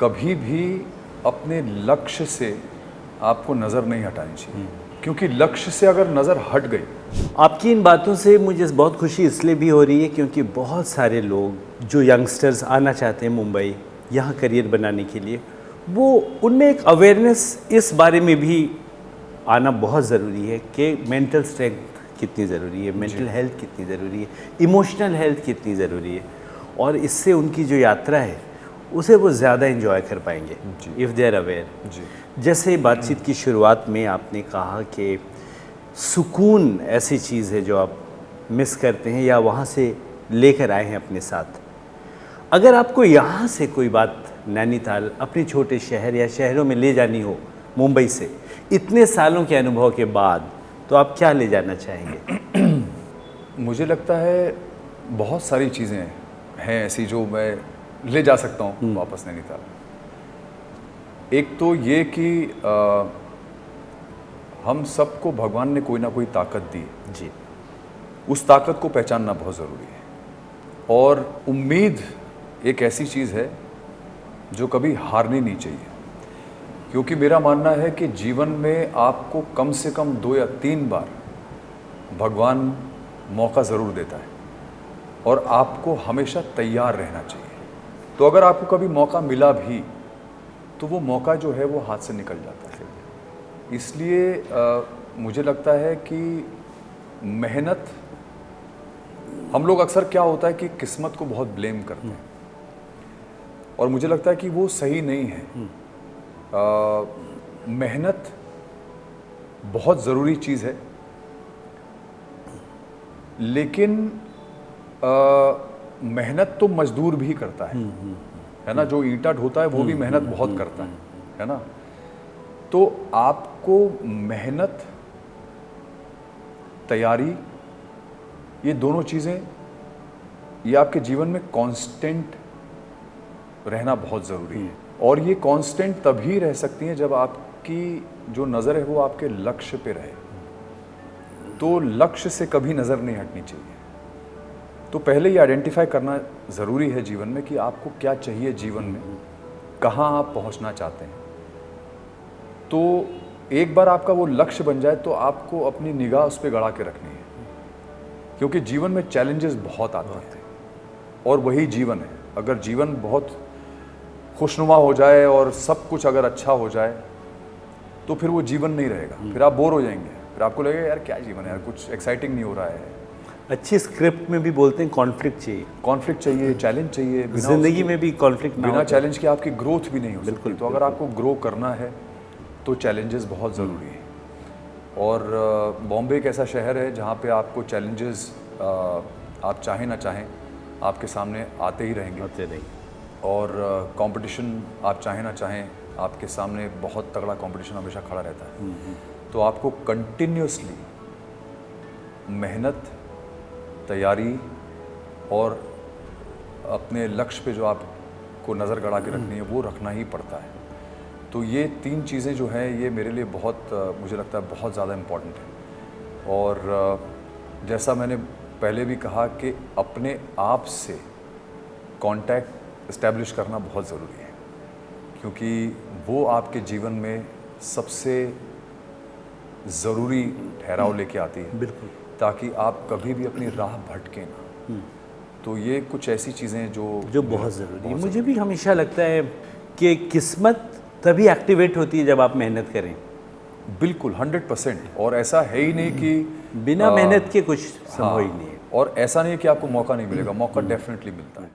कभी भी अपने लक्ष्य से आपको नज़र नहीं हटानी चाहिए, क्योंकि लक्ष्य से अगर नज़र हट गई। आपकी इन बातों से मुझे बहुत खुशी इसलिए भी हो रही है क्योंकि बहुत सारे लोग जो यंगस्टर्स आना चाहते हैं मुंबई यहाँ करियर बनाने के लिए, वो उनमें एक अवेयरनेस इस बारे में भी आना बहुत ज़रूरी है कि मेंटल स्ट्रेंथ कितनी ज़रूरी है, मेंटल हेल्थ कितनी ज़रूरी है, इमोशनल हेल्थ कितनी ज़रूरी है, और इससे उनकी जो यात्रा है उसे वो ज़्यादा एंजॉय कर पाएंगे इफ़ दे आर अवेयर। जैसे बातचीत की शुरुआत में आपने कहा कि सुकून ऐसी चीज़ है जो आप मिस करते हैं या वहाँ से लेकर आए हैं अपने साथ। अगर आपको यहाँ से कोई बात नैनीताल अपने छोटे शहर या शहरों में ले जानी हो मुंबई से इतने सालों के अनुभव के बाद, तो आप क्या ले जाना चाहेंगे? मुझे लगता है बहुत सारी चीज़ें हैं ऐसी जो मैं ले जा सकता हूँ वापस नैनीताल। एक तो ये कि हम सबको भगवान ने कोई ना कोई ताकत दी जी, उस ताकत को पहचानना बहुत ज़रूरी है। और उम्मीद एक ऐसी चीज़ है जो कभी हारनी नहीं चाहिए, क्योंकि मेरा मानना है कि जीवन में आपको कम से कम 2 या 3 बार भगवान मौका ज़रूर देता है और आपको हमेशा तैयार रहना चाहिए। तो अगर आपको कभी मौका मिला भी तो वो मौका जो है वो हाथ से निकल जाता है। इसलिए मुझे लगता है कि मेहनत, हम लोग अक्सर क्या होता है कि किस्मत को बहुत ब्लेम करते हैं और मुझे लगता है कि वो सही नहीं है। मेहनत बहुत ज़रूरी चीज़ है, लेकिन मेहनत तो मजदूर भी करता है ना। जो ईंटा ढोता है वो भी मेहनत बहुत करता है ना। तो आपको मेहनत, तैयारी, ये दोनों चीज़ें, ये आपके जीवन में कांस्टेंट रहना बहुत ज़रूरी है। और ये कांस्टेंट तभी रह सकती हैं जब आपकी जो नज़र है वो आपके लक्ष्य पे रहे। तो लक्ष्य से कभी नज़र नहीं हटनी चाहिए। तो पहले ये आइडेंटिफाई करना ज़रूरी है जीवन में कि आपको क्या चाहिए जीवन में, कहाँ आप पहुँचना चाहते हैं। तो एक बार आपका वो लक्ष्य बन जाए तो आपको अपनी निगाह उस पर गड़ा के रखनी है, क्योंकि जीवन में चैलेंजेस बहुत आते हैं और वही जीवन है। अगर जीवन बहुत खुशनुमा हो जाए और सब कुछ अगर अच्छा हो जाए तो फिर वो जीवन नहीं रहेगा, फिर आप बोर हो जाएंगे, फिर आपको लगेगा यार क्या जीवन है यार, कुछ एक्साइटिंग नहीं हो रहा है। अच्छी स्क्रिप्ट में भी बोलते हैं कॉन्फ्लिक्ट चाहिए, कॉन्फ्लिक्ट चाहिए, चैलेंज चाहिए। जिंदगी में भी कॉन्फ्लिक्ट बिना चैलेंज के आपकी ग्रोथ भी नहीं हो सकती। तो अगर आपको ग्रो करना है तो चैलेंजेस बहुत ज़रूरी है। और बॉम्बे एक ऐसा शहर है जहाँ पे आपको चैलेंजेस आप चाहें ना चाहें आपके सामने आते ही रहेंगे। और कंपटीशन आप चाहें ना चाहें आपके सामने बहुत तगड़ा कंपटीशन हमेशा खड़ा रहता है। तो आपको कंटिन्यूसली मेहनत, तैयारी और अपने लक्ष्य पे जो आपको नज़र गड़ा के रखनी है वो रखना ही पड़ता है। तो ये 3 चीज़ें जो हैं ये मेरे लिए बहुत, मुझे लगता है बहुत ज़्यादा इम्पॉर्टेंट है। और जैसा मैंने पहले भी कहा कि अपने आप से कांटेक्ट इस्टेब्लिश करना बहुत ज़रूरी है, क्योंकि वो आपके जीवन में सबसे ज़रूरी ठहराव लेके आती है। बिल्कुल, ताकि आप कभी भी अपनी राह भटके ना। तो ये कुछ ऐसी चीज़ें जो बहुत ज़रूरी है। मुझे भी हमेशा लगता है कि किस्मत तभी एक्टिवेट होती है जब आप मेहनत करें। बिल्कुल 100%। और ऐसा है ही नहीं कि बिना मेहनत के कुछ संभव ही नहीं है। और ऐसा नहीं है कि आपको मौका नहीं मिलेगा, मौका डेफिनेटली मिलता है।